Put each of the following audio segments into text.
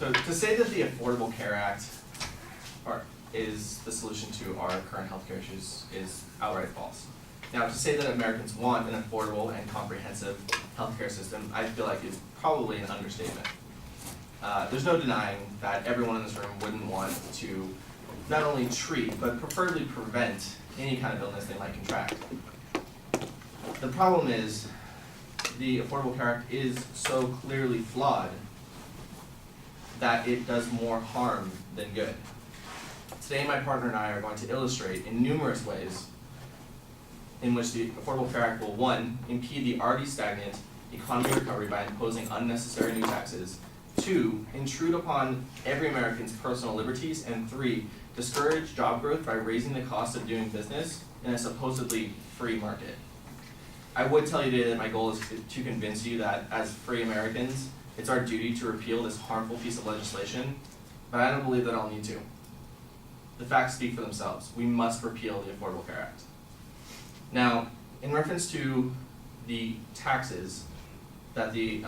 So to say that the Affordable Care Act is the solution to our current healthcare issues is outright false. Now, to say that Americans want an affordable and comprehensive healthcare system, I feel like is probably an understatement. There's no denying that everyone in this room wouldn't want to not only treat, but preferably prevent any kind of illness they might contract. The problem is, the Affordable Care Act is so clearly flawed that it does more harm than good. Today, my partner and I are going to illustrate in numerous ways in which the Affordable Care Act will, one, impede the already stagnant economy recovery by imposing unnecessary new taxes, two, intrude upon every American's personal liberties, and three, discourage job growth by raising the cost of doing business in a supposedly free market. I would tell you today that my goal is to convince you that as free Americans, it's our duty to repeal this harmful piece of legislation, but I don't believe that I'll need to. The facts speak for themselves. We must repeal the Affordable Care Act. Now, in reference to the taxes that the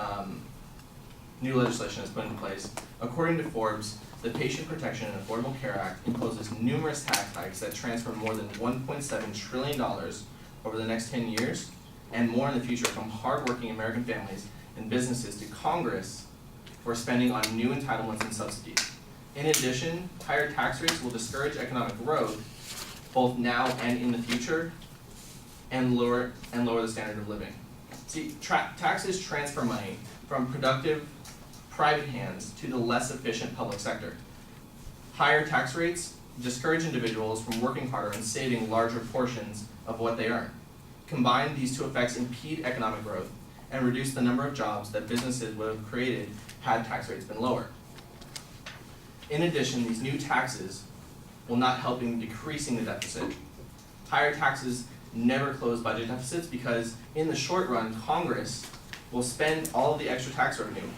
new legislation has put into place, according to Forbes, the Patient Protection and Affordable Care Act imposes numerous tax hikes that transfer more than $1.7 trillion over the next 10 years, and more in the future, from hardworking American families and businesses to Congress for spending on new entitlements and subsidies. In addition, higher tax rates will discourage economic growth, both now and in the future, and lower the standard of living. See, taxes transfer money from productive private hands to the less efficient public sector. Higher tax rates discourage individuals from working harder and saving larger portions of what they earn. Combined, these two effects impede economic growth and reduce the number of jobs that businesses would have created had tax rates been lower. In addition, these new taxes will not help in decreasing the deficit. Higher taxes never close budget deficits because in the short run, Congress will spend all of the extra tax revenue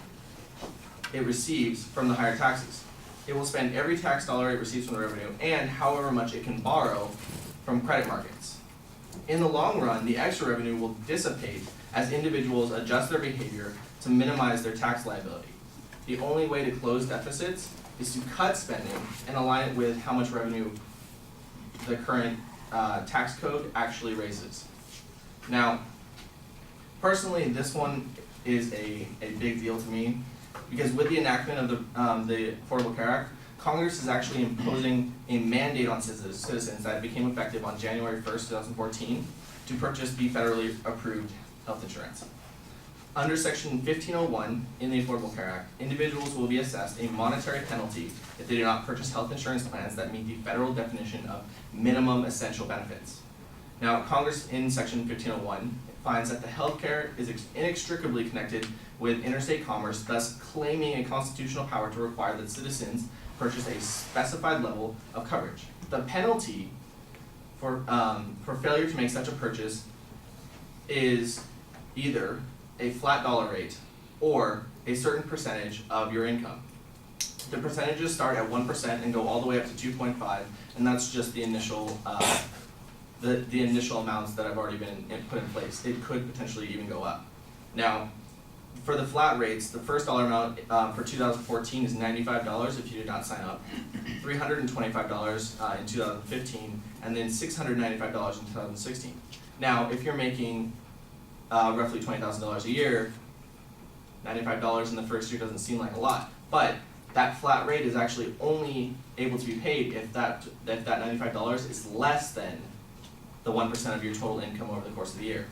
it receives from the higher taxes. It will spend every tax dollar it receives from the revenue and however much it can borrow from credit markets. In the long run, the extra revenue will dissipate as individuals adjust their behavior to minimize their tax liability. The only way to close deficits is to cut spending and align it with how much revenue the current tax code actually raises. Now, personally, this one is a big deal to me because with the enactment of the Affordable Care Act, Congress is actually imposing a mandate on citizens that became effective on January 1st, 2014 to purchase the federally approved health insurance. Under Section 1501 in the Affordable Care Act, individuals will be assessed a monetary penalty if they do not purchase health insurance plans that meet the federal definition of minimum essential benefits. Now, Congress in Section 1501 finds that the healthcare is inextricably connected with interstate commerce, thus claiming a constitutional power to require that citizens purchase a specified level of coverage. The penalty for failure to make such a purchase is either a flat dollar rate or a certain percentage of your income. The percentages start at 1% and go all the way up to 2.5, and that's just the initial the initial amounts that have already been put in place. It could potentially even go up. Now, for the flat rates, the first dollar amount for 2014 is $95 if you did not sign up, $325 in 2015, and then $695 in 2016. Now, if you're making roughly $20,000 a year, $95 in the first year doesn't seem like a lot, but that flat rate is actually only able to be paid if that $95 is less than the 1% of your total income over the course of the year.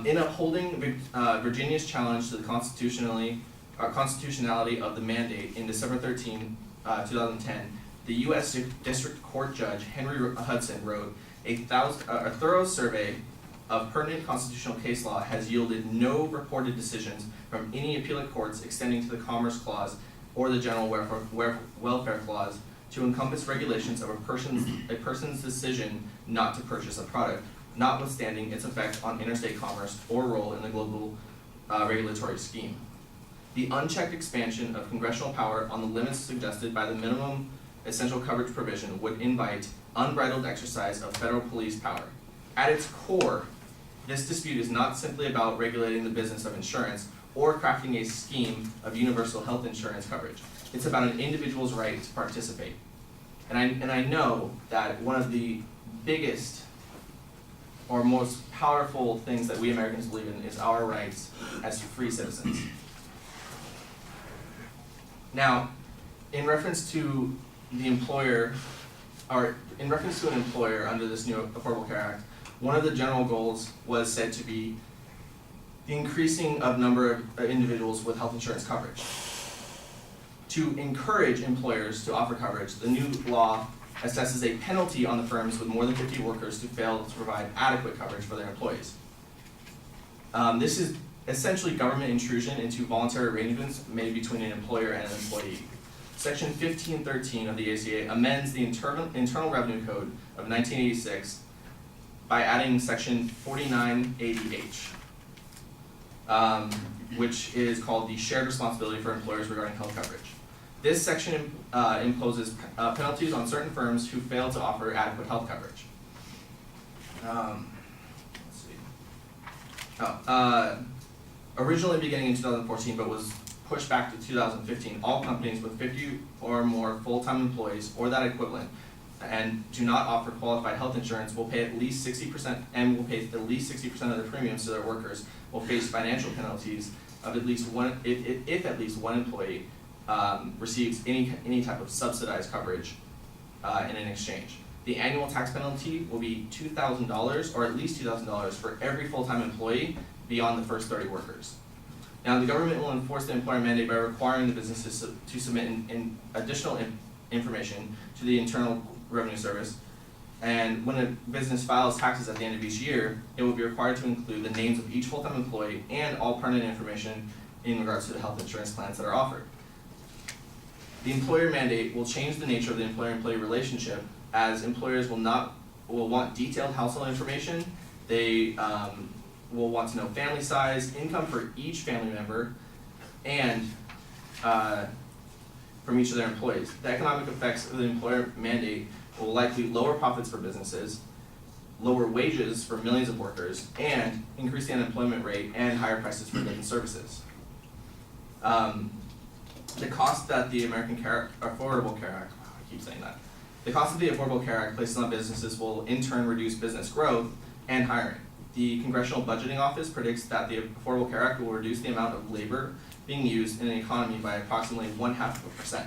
In upholding Virginia's challenge to the constitutionality of the mandate in December 13, 2010, the U.S. District Court Judge Henry Hudson wrote, a thorough survey of pertinent constitutional case law has yielded no reported decisions from any appellate courts extending to the Commerce Clause or the General Welfare Clause to encompass regulations of a person's decision not to purchase a product, notwithstanding its effect on interstate commerce or role in the global regulatory scheme. The unchecked expansion of congressional power on the limits suggested by the minimum essential coverage provision would invite unbridled exercise of federal police power. At its core, This dispute is not simply about regulating the business of insurance or crafting a scheme of universal health insurance coverage. It's about an individual's right to participate. And I know that one of the biggest or most powerful things that we Americans believe in is our rights as free citizens. Now, in reference to the employer, or in reference to an employer under this new Affordable Care Act, one of the general goals was said to be the increasing of number of individuals with health insurance coverage. To encourage employers to offer coverage, the new law assesses a penalty on the firms with more than 50 workers who fail to provide adequate coverage for their employees. This is essentially government intrusion into voluntary arrangements made between an employer and an employee. Section 1513 of the ACA amends the Internal Revenue Code of 1986 by adding section 4980H, which is called the shared responsibility for employers regarding health coverage. This section imposes penalties on certain firms who fail to offer adequate health coverage. Originally beginning in 2014, but was pushed back to 2015, all companies with 50 or more full-time employees or that equivalent and do not offer qualified health insurance will pay at least 60% and will pay at least 60% of their premiums to their workers will face financial penalties of at least one, if at least one employee receives any type of subsidized coverage in an exchange. The annual tax penalty will be $2,000 or at least $2,000 for every full-time employee beyond the first 30 workers. Now, the government will enforce the employer mandate by requiring the businesses to submit additional information to the Internal Revenue Service, and when a business files taxes at the end of each year, it will be required to include the names of each full-time employee and all pertinent information in regards to the health insurance plans that are offered. The employer mandate will change the nature of the employer-employee relationship, as employers will want detailed household information. They will want to know family size, income for each family member, and from each of their employees. The economic effects of the employer mandate will likely lower profits for businesses, lower wages for millions of workers, and increase the unemployment rate and higher prices for goods and services. The cost that the Affordable Care Act, wow, I keep saying that. The cost of the Affordable Care Act places on businesses will in turn reduce business growth and hiring. The Congressional Budgeting Office predicts that the Affordable Care Act will reduce the amount of labor being used in an economy by approximately 0.5%.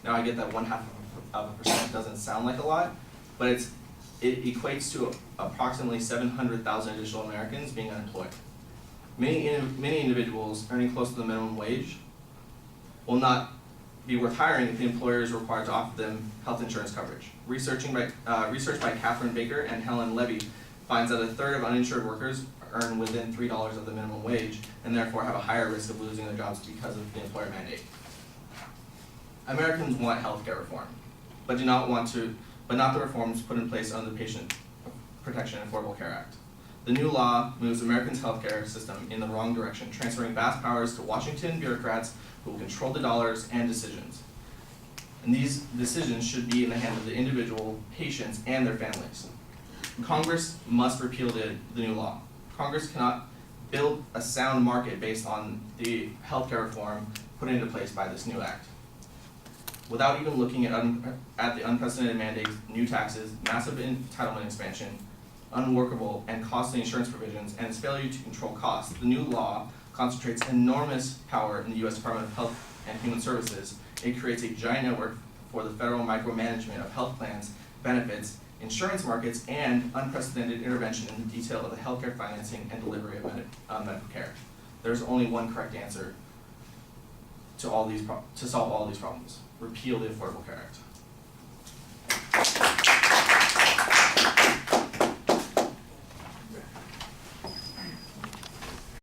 Now, I get that 0.5% doesn't sound like a lot, but it equates to approximately 700,000 additional Americans being unemployed. Many individuals earning close to the minimum wage will not be worth hiring if the employer is required to offer them health insurance coverage. Research by Catherine Baker and Helen Levy finds that a third of uninsured workers earn within $3 of the minimum wage and therefore have a higher risk of losing their jobs because of the employer mandate. Americans want healthcare reform, but not the reforms put in place under the Patient Protection and Affordable Care Act. The new law moves Americans' healthcare system in the wrong direction, transferring vast powers to Washington bureaucrats who will control the dollars and decisions. And these decisions should be in the hands of the individual patients and their families. Congress must repeal the new law. Congress cannot build a sound market based on the healthcare reform put into place by this new act. Without even looking at the unprecedented mandates, new taxes, massive entitlement expansion, unworkable and costly insurance provisions, and its failure to control costs, the new law concentrates enormous power in the U.S. Department of Health and Human Services. It creates a giant network for the federal micromanagement of health plans, benefits, insurance markets, and unprecedented intervention in the detail of the healthcare financing and delivery of medical care. There's only one correct answer to solve all these problems: repeal the Affordable Care Act.